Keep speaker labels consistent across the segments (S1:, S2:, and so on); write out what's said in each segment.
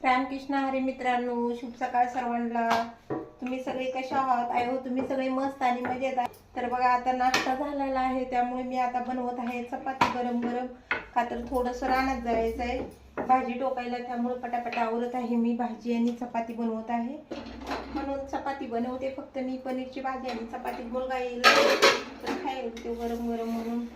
S1: रामकृष्ण हरी मित्रांनो, शुभ सकाळ सर्वांना। तुम्ही सगळे कशा आहात? आय हो तुम्ही सगळे मस्त आणि मजेत आहे। तर बघा आता नाश्ता झालेला आहे, त्यामुळे मी आता बनवत आहे चपाती गरम गरम। का तर थोडंसं रानात जायचं आहे भाजी टोकायला, त्यामुळे पटापटा आवरत आहे मी भाजी आणि चपाती बनवत आहे। म्हणून चपाती बनवते फक्त मी, पनीरची भाजी आणि चपाती। मुलगा येईल तर खाईल ते गरम गरम म्हणून।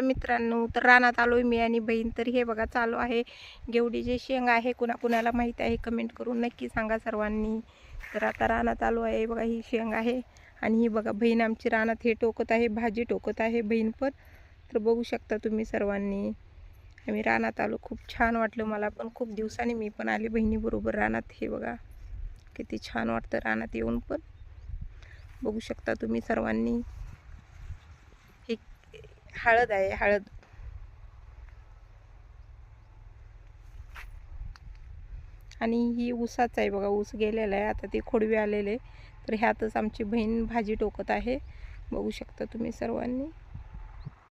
S1: मित्रांनो, तर रानात आलोय मी आणि बहीण। तर हे बघा चालू आहे गेवडीचे शेंग आहे। कुणाकुणाला माहिती आहे कमेंट करून नक्की सांगा सर्वांनी। तर आता रानात आलो आहे बघा, ही शेंग आहे आणि ही बघा बहीण आमची रानात हे टोकत आहे, भाजी टोकत आहे बहीण पण। तर बघू शकता तुम्ही सर्वांनी, आम्ही रानात आलो, खूप छान वाटलं मला पण। खूप दिवसांनी मी पण आले बहिणीबरोबर रानात। हे बघा किती छान वाटतं रानात येऊन पण, बघू शकता तुम्ही सर्वांनी। ही हळद आहे, हळद। आणि ही ऊसाच आहे बघा, ऊस गेलेला आहे आता, ते खोडवे आलेले। तर ह्यातच आमची बहीण भाजी टोकत आहे, बघू शकता तुम्ही सर्वांनी।